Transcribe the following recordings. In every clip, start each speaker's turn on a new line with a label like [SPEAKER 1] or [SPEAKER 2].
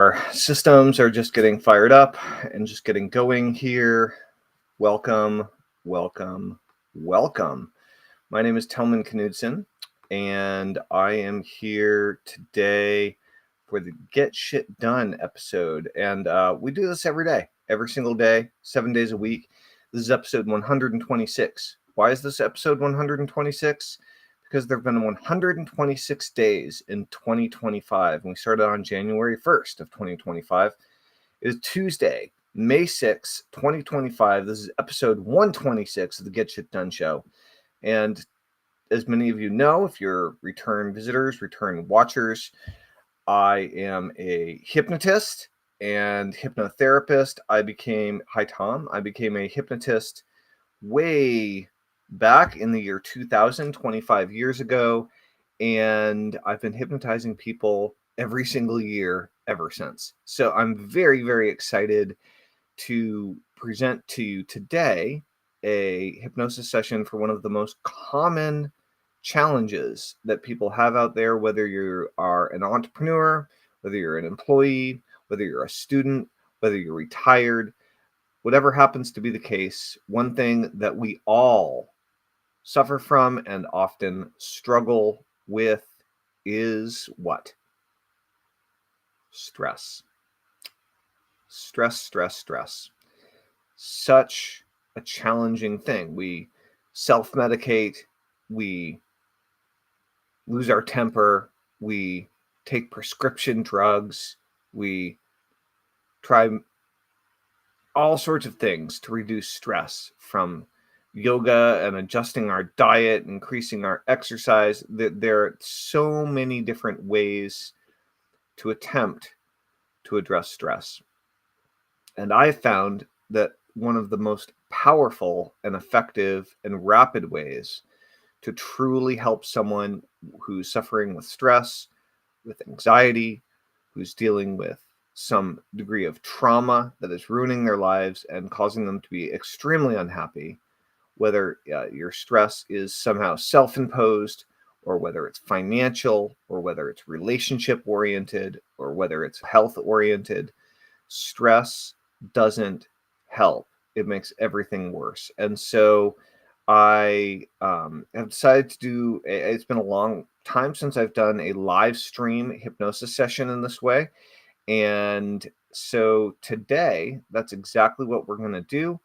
[SPEAKER 1] Our systems are just getting fired up and just getting going here. Welcome, welcome, welcome. My name is Tellman Knudsen, and I am here today for the Get Shit Done episode. And we do this every day, every single day, 7 days a week. This is episode 126. Why is this episode 126? Because there have been 126 days in 2025. And we started on January 1st of 2025. It is Tuesday, May 6th, 2025. This is episode 126 of the Get Shit Done show. And as many of you know, if you're return visitors, return watchers, I am a hypnotist and hypnotherapist. Hi Tom, I became a hypnotist way back in the year 2000, 25 years ago, and I've been hypnotizing people every single year ever since. So I'm very, very excited to present to you today a hypnosis session for one of the most common challenges that people have out there, whether you are an entrepreneur, whether you're an employee, whether you're a student, whether you're retired, whatever happens to be the case. One thing that we all suffer from and often struggle with is what? Stress. Stress. Such a challenging thing. We self-medicate, we lose our temper, we take prescription drugs, we try all sorts of things to reduce stress, from yoga and adjusting our diet, increasing our exercise. There are so many different ways to attempt to address stress. And I found that one of the most powerful and effective and rapid ways to truly help someone who's suffering with stress, with anxiety, who's dealing with some degree of trauma that is ruining their lives and causing them to be extremely unhappy, whether your stress is somehow self-imposed, or whether it's financial, or whether it's relationship-oriented, or whether it's health-oriented. Stress doesn't help. It makes everything worse. And so I have decided to do, it's been a long time since I've done a live stream hypnosis session in this way. And so today, that's exactly what we're going to do.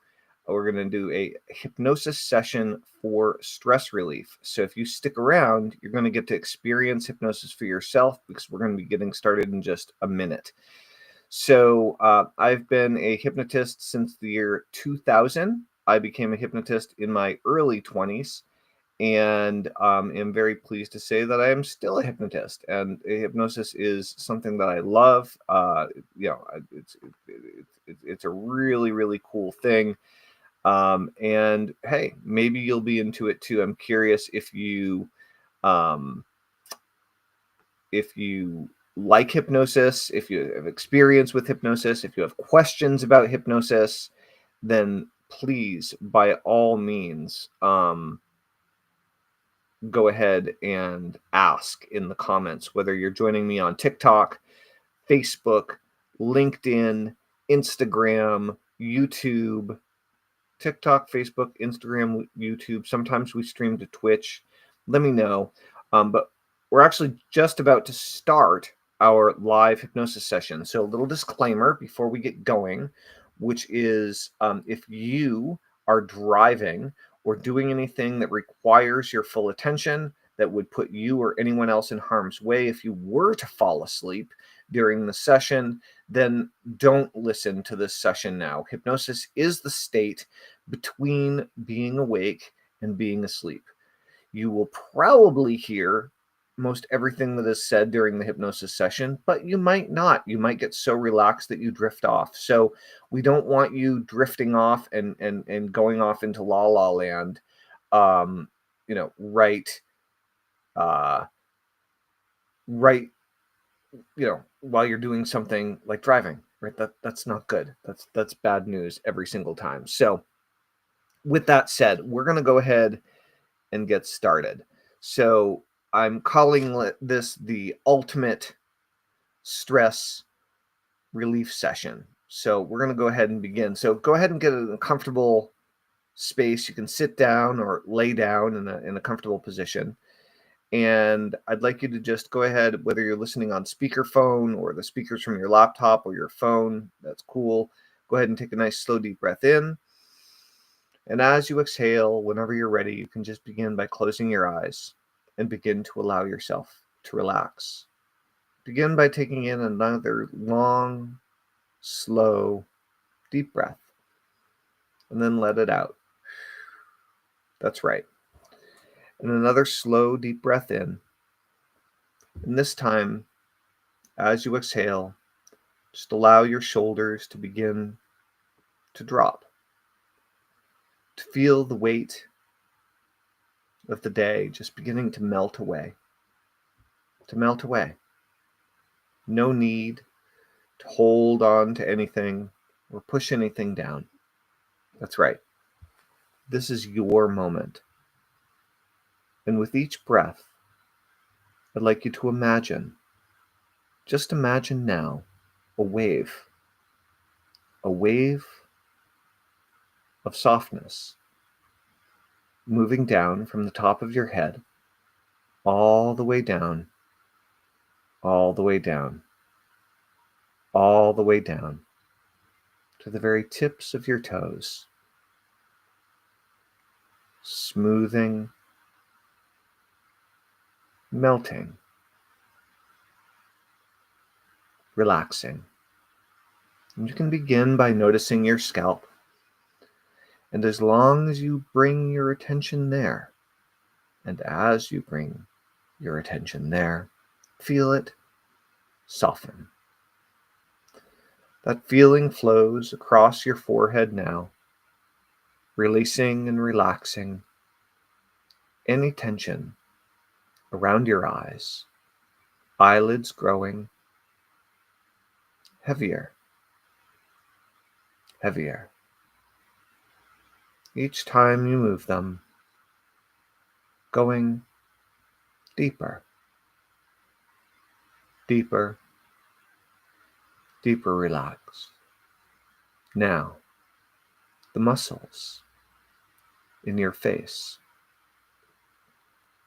[SPEAKER 1] We're going to do a hypnosis session for stress relief. So if you stick around, you're going to get to experience hypnosis for yourself, because we're going to be getting started in just a minute. So I've been a hypnotist since the year 2000. I became a hypnotist in my early 20s, and am very pleased to say that I am still a hypnotist. And hypnosis is something that I love. It's a really, really cool thing. And hey, maybe you'll be into it too. I'm curious if you like hypnosis, if you have experience with hypnosis, if you have questions about hypnosis, then please, by all means, go ahead and ask in the comments, whether you're joining me on TikTok, Facebook, LinkedIn, Instagram, YouTube. TikTok, Facebook, Instagram, YouTube. Sometimes we stream to Twitch. Let me know. But we're actually just about to start our live hypnosis session. So a little disclaimer before we get going, which is if you are driving or doing anything that requires your full attention, that would put you or anyone else in harm's way if you were to fall asleep during the session, then don't listen to this session now. Hypnosis is the state between being awake and being asleep. You will probably hear most everything that is said during the hypnosis session, but you might not. You might get so relaxed that you drift off. So we don't want you drifting off and going off into la la land, right, while you're doing something like driving, right? That's not good. That's bad news every single time. So with that said, we're going to go ahead and get started. So I'm calling this the ultimate stress relief session. So we're going to go ahead and begin. So go ahead and get a comfortable space. You can sit down or lay down in a comfortable position. And I'd like you to just go ahead, whether you're listening on speakerphone or the speakers from your laptop or your phone, that's cool. Go ahead and take a nice slow deep breath in. And as you exhale, whenever you're ready, you can just begin by closing your eyes and begin to allow yourself to relax. Begin by taking in another long, slow, deep breath, and then let it out. That's right. And another slow, deep breath in. And this time, as you exhale, just allow your shoulders to begin to drop, to feel the weight of the day just beginning to melt away. No need to hold on to anything or push anything down. That's right. This is your moment. And with each breath, I'd like you to imagine, just imagine now, a wave of softness moving down from the top of your head, all the way down, all the way down, all the way down to the very tips of your toes, smoothing, melting, relaxing. And you can begin by noticing your scalp. And as long as you bring your attention there, and as you bring your attention there, feel it soften. That feeling flows across your forehead now, releasing and relaxing any tension around your eyes, eyelids growing heavier, heavier. Each time you move them, going deeper, deeper, deeper relaxed. Now, the muscles in your face,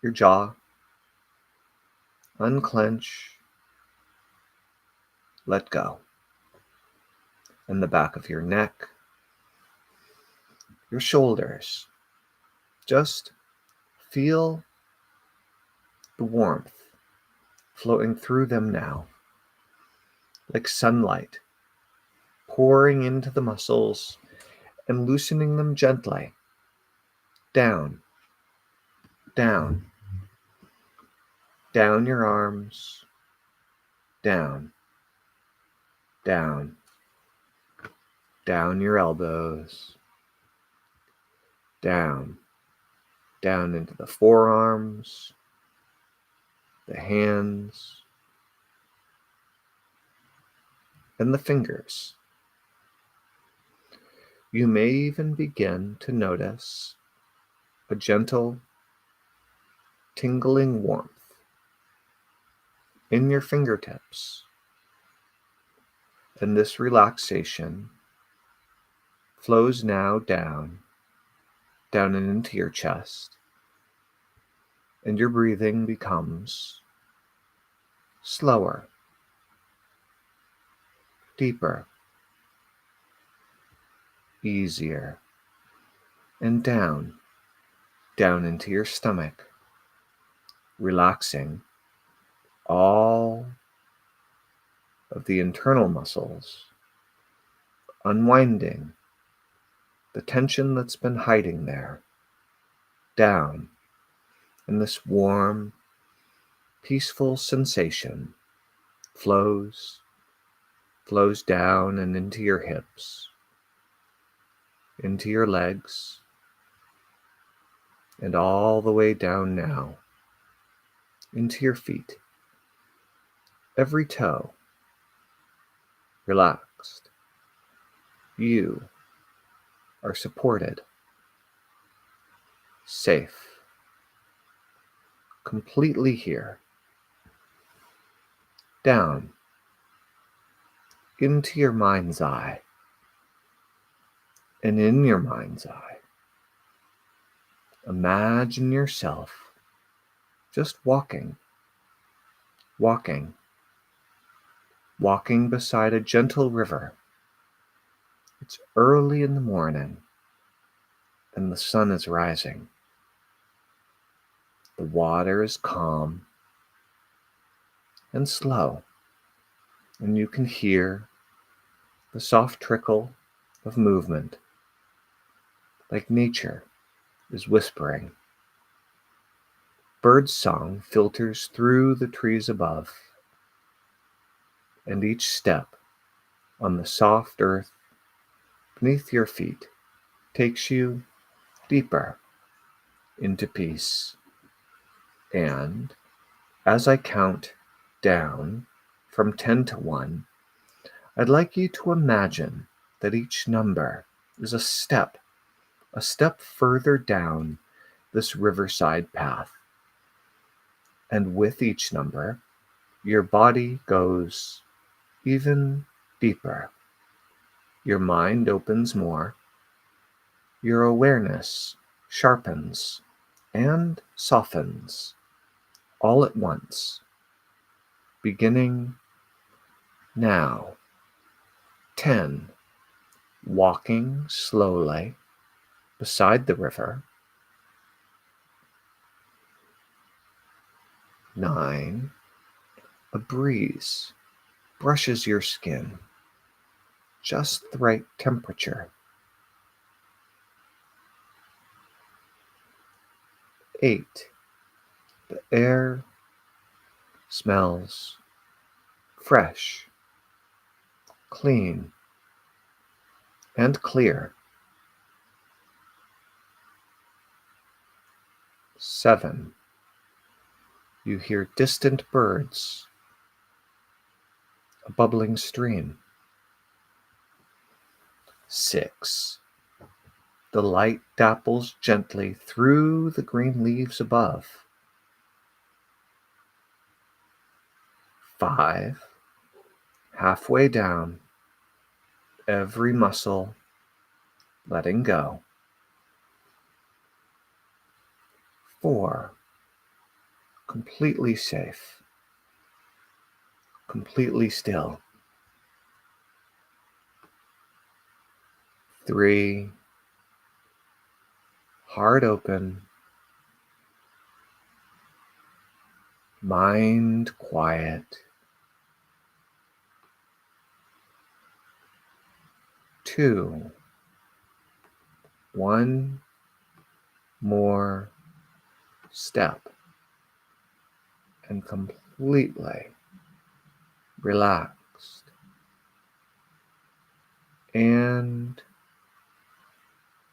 [SPEAKER 1] your jaw, unclench, let go. And the back of your neck, your shoulders, just feel the warmth flowing through them now, like sunlight pouring into the muscles and loosening them gently, down, down, down your arms, down, down, down your elbows, down, down into the forearms, the hands, and the fingers. You may even begin to notice a gentle, tingling warmth in your fingertips. And this relaxation flows now down and into your chest. And your breathing becomes slower, deeper, easier, and down into your stomach, relaxing all of the internal muscles, unwinding the tension that's been hiding there, down, and this warm, peaceful sensation flows down and into your hips, into your legs, and all the way down now into your feet. Every toe relaxed. You are supported, safe, completely here. Down, into your mind's eye. And in your mind's eye, imagine yourself just walking beside a gentle river. It's early in the morning and the sun is rising. The water is calm and slow, and you can hear the soft trickle of movement, like nature is whispering. Bird song filters through the trees above, and each step on the soft earth beneath your feet takes you deeper into peace. And as I count down from 10 to 1, I'd like you to imagine that each number is a step further down this riverside path. And with each number, your body goes even deeper. Your mind opens more. Your awareness sharpens and softens all at once, beginning now. 10. Walking slowly beside the river. 9. A breeze brushes your skin, just the right temperature. 8. The air smells fresh, clean, and clear. 7. You hear distant birds, a bubbling stream. 6. The light dapples gently through the green leaves above. 5. Halfway down, every muscle letting go. 4. Completely safe, completely still. 3. Heart open, mind quiet. 2. One more step and completely relaxed. And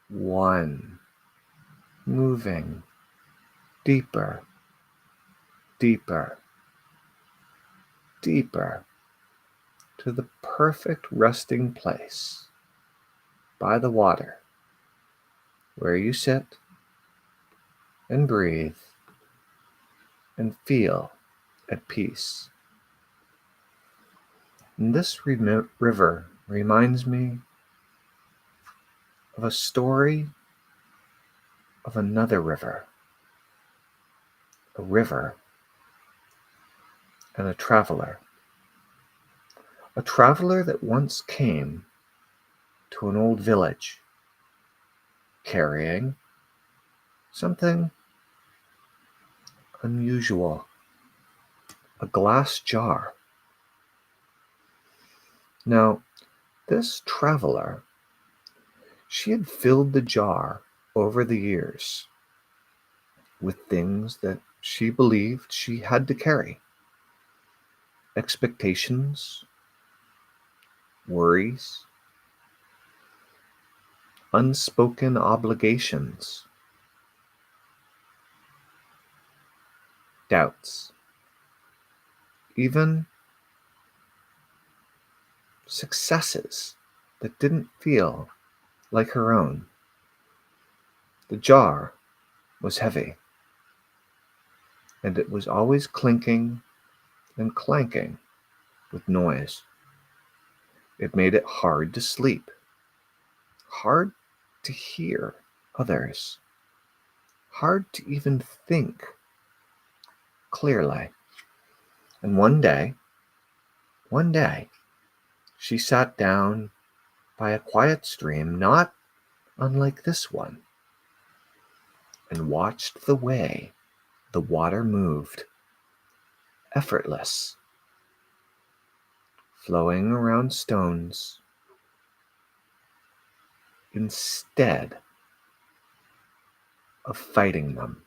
[SPEAKER 1] 1. Moving deeper, deeper, deeper to the perfect resting place by the water where you sit and breathe and feel at peace. And this river reminds me of a story of another river, a river and a traveler that once came to an old village carrying something unusual, a glass jar. Now, this traveler, she had filled the jar over the years with things that she believed she had to carry. Expectations, worries, unspoken obligations, doubts, even successes that didn't feel like her own. The jar was heavy, and it was always clinking and clanking with noise. It made it hard to sleep, hard to hear others, hard to even think clearly. And one day, she sat down by a quiet stream, not unlike this one, and watched the way the water moved, effortless, flowing around stones instead of fighting them.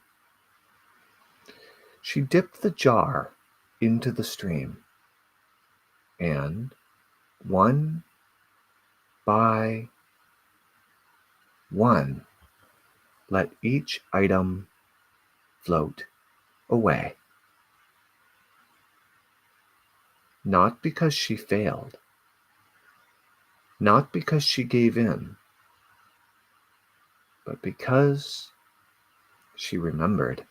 [SPEAKER 1] She dipped the jar into the stream, and one by one, let each item float away. Not because she failed, not because she gave in, but because she remembered.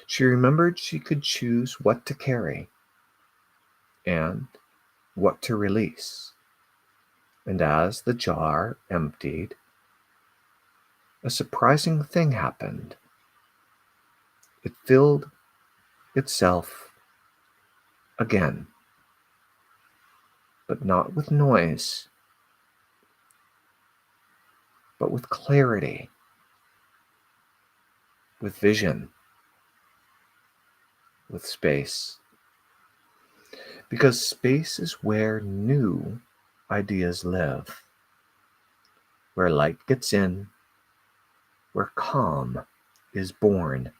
[SPEAKER 1] She remembered she could choose what to carry and what to release. And as the jar emptied, a surprising thing happened. It filled itself again, but not with noise, but with clarity, with vision, with space. Because space is where new ideas live, where light gets in, where calm is born.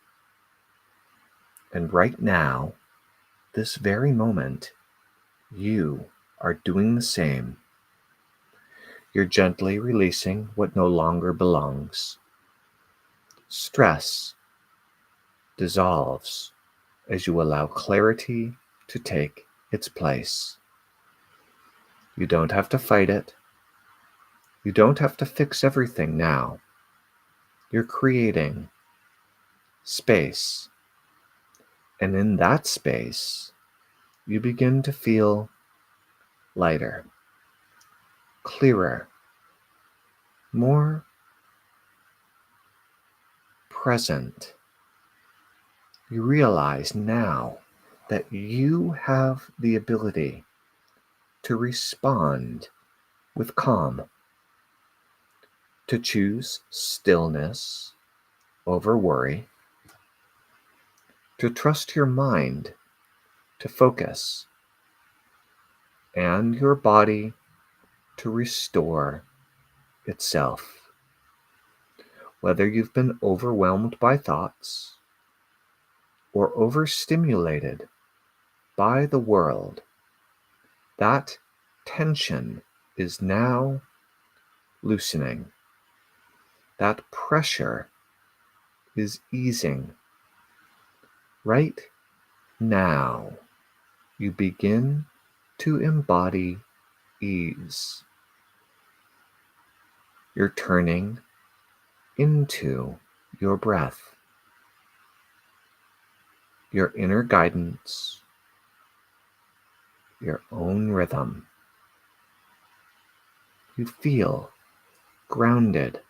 [SPEAKER 1] And right now, this very moment, you are doing the same. You're gently releasing what no longer belongs. Stress dissolves as you allow clarity to take its place. You don't have to fight it. You don't have to fix everything now. You're creating space. And in that space, you begin to feel lighter, clearer, more present. You realize now that you have the ability to respond with calm, to choose stillness over worry, to trust your mind to focus, and your body to restore itself. Whether you've been overwhelmed by thoughts or overstimulated by the world, that tension is now loosening. That pressure is easing. Right now, you begin to embody ease. You're turning into your breath, your inner guidance, your own rhythm. You feel grounded,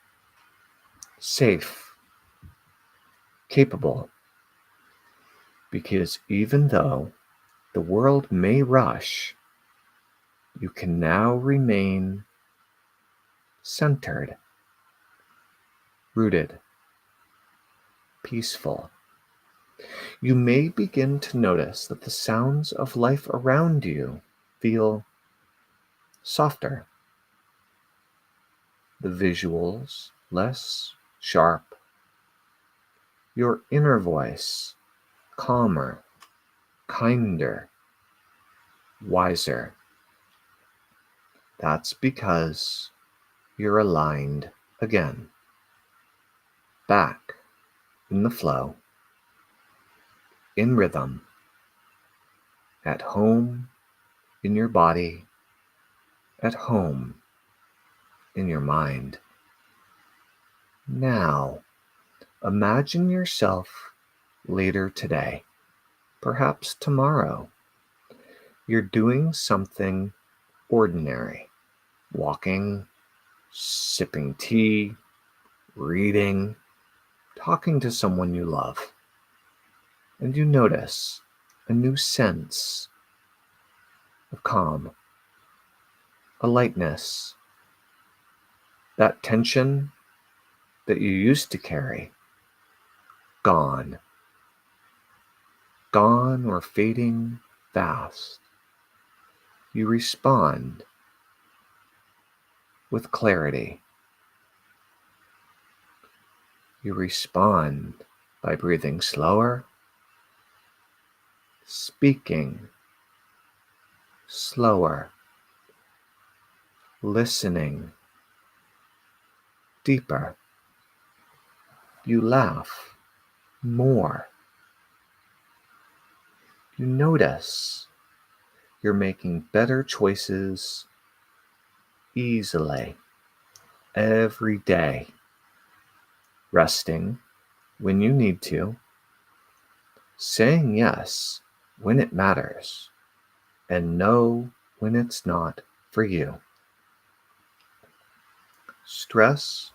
[SPEAKER 1] safe, capable, because even though the world may rush, you can now remain centered, rooted, peaceful. You may begin to notice that the sounds of life around you feel softer, the visuals less sharp, your inner voice calmer, kinder, wiser. That's because you're aligned again, back in the flow, in rhythm, at home in your body, at home in your mind. Now, imagine yourself later today, perhaps tomorrow. You're doing something ordinary. Walking, sipping tea, reading, talking to someone you love. And you notice a new sense of calm, a lightness, that tension that you used to carry, gone or fading fast. You respond with clarity. You respond by breathing slower, speaking slower, listening deeper. You laugh more. You notice you're making better choices easily every day, resting when you need to, saying yes when it matters, and no when it's not for you. Stress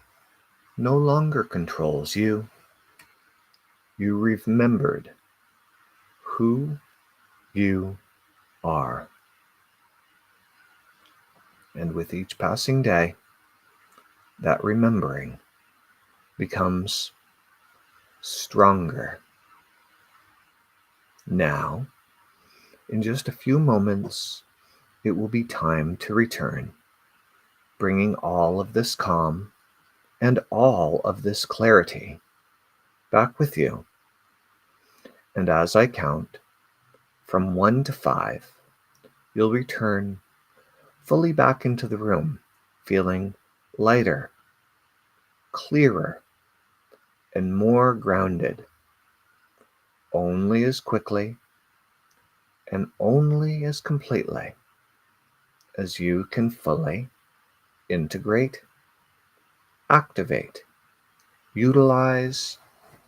[SPEAKER 1] no longer controls you. You remembered who you are. And with each passing day, that remembering becomes stronger. Now, in just a few moments, it will be time to return, bringing all of this calm and all of this clarity back with you. And as I count from 1 to 5, you'll return fully back into the room, feeling lighter, clearer, and more grounded, only as quickly and only as completely as you can fully integrate, activate, utilize,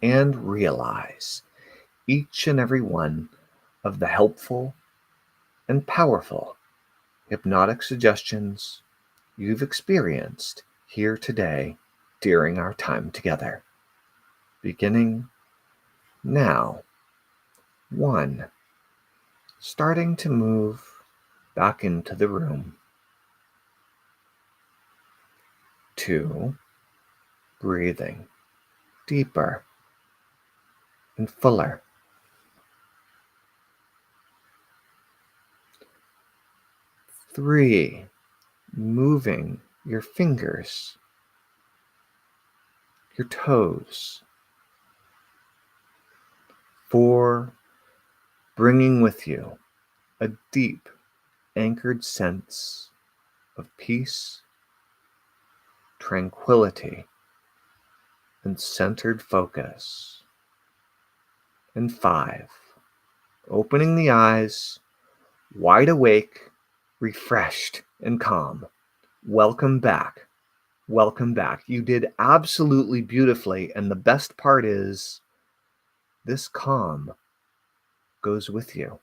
[SPEAKER 1] and realize each and every one of the helpful and powerful hypnotic suggestions you've experienced here today during our time together. Beginning now. 1. Starting to move back into the room. 2. Breathing deeper and fuller. 3. Moving your fingers, your toes. 4. Bringing with you a deep, anchored sense of peace, tranquility, and centered focus. And 5. Opening the eyes, wide awake, refreshed, and calm. Welcome back. Welcome back. You did absolutely beautifully. And the best part is, this calm goes with you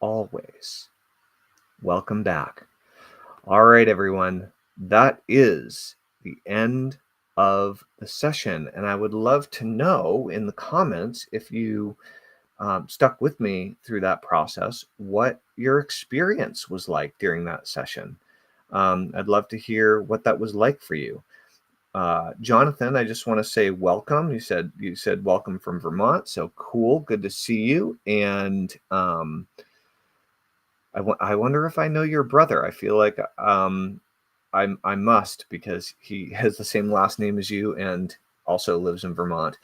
[SPEAKER 1] always. Welcome back. All right, everyone. That is the end of the session. And I would love to know in the comments, if you stuck with me through that process, what your experience was like during that session. I'd love to hear what that was like for you. Jonathan, I just want to say welcome. You said welcome from Vermont, so cool. Good to see you. And I wonder if I know your brother. I feel like I must, because he has the same last name as you and also lives in Vermont.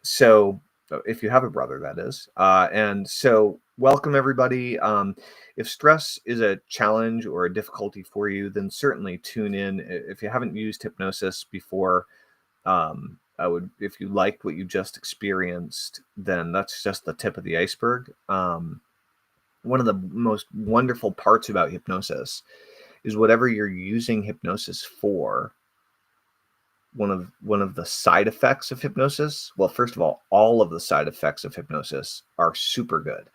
[SPEAKER 1] So if you have a brother, that is. And so welcome, everybody. If stress is a challenge or a difficulty for you, then certainly tune in. If you haven't used hypnosis before, if you liked what you just experienced, then that's just the tip of the iceberg. One of the most wonderful parts about hypnosis is whatever you're using hypnosis for, one of the side effects of hypnosis, well, first of all of the side effects of hypnosis are super good.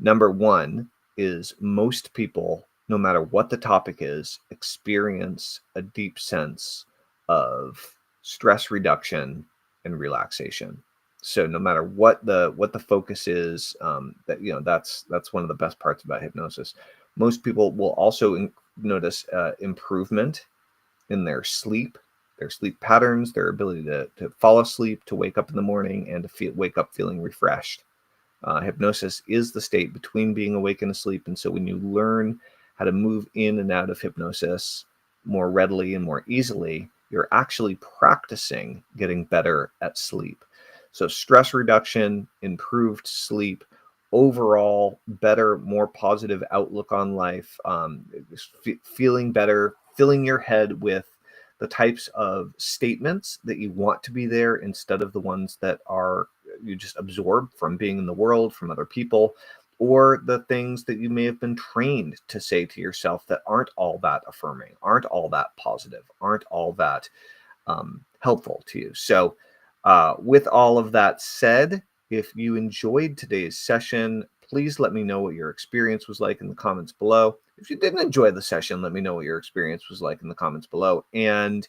[SPEAKER 1] Number one is most people, no matter what the topic is, experience a deep sense of stress reduction and relaxation. So no matter what the focus is, that's one of the best parts about hypnosis. Most people will also notice improvement in their sleep patterns, their ability to fall asleep, to wake up in the morning, and to wake up feeling refreshed. Hypnosis is the state between being awake and asleep. And so when you learn how to move in and out of hypnosis more readily and more easily, you're actually practicing getting better at sleep. So stress reduction, improved sleep, overall better, more positive outlook on life, feeling better, filling your head with the types of statements that you want to be there instead of the ones that are you just absorb from being in the world, from other people, or the things that you may have been trained to say to yourself that aren't all that affirming, aren't all that positive, aren't all that helpful to you. So with all of that said, if you enjoyed today's session, please let me know what your experience was like in the comments below. If you didn't enjoy the session, let me know what your experience was like in the comments below. And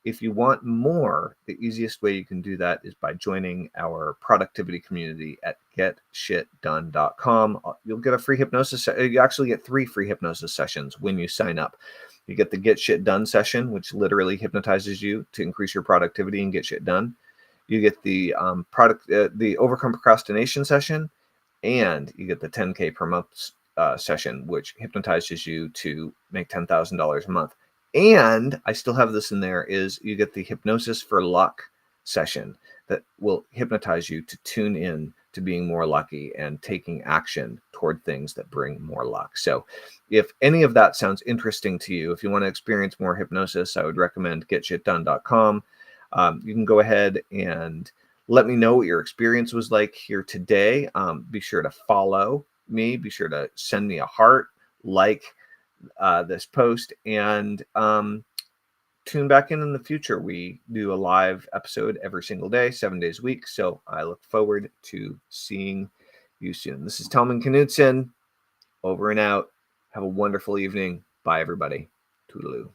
[SPEAKER 1] if you want more, the easiest way you can do that is by joining our productivity community at getshitdone.com. You'll get a free hypnosis. You actually get 3 free hypnosis sessions when you sign up. You get the Get Shit Done session, which literally hypnotizes you to increase your productivity and get shit done. You get the the Overcome Procrastination session, and you get the 10K per month session, which hypnotizes you to make $10,000 a month. And I still have this in there, is you get the Hypnosis for Luck session that will hypnotize you to tune in to being more lucky and taking action toward things that bring more luck. So if any of that sounds interesting to you, if you want to experience more hypnosis, I would recommend getshitdone.com. You can go ahead and let me know what your experience was like here today. Be sure to follow me. Be sure to send me a heart, like this post, and tune back in the future. We do a live episode every single day, 7 days a week. So I look forward to seeing you soon. This is Tellman Knudsen, over and out. Have a wonderful evening. Bye, everybody. Toodaloo.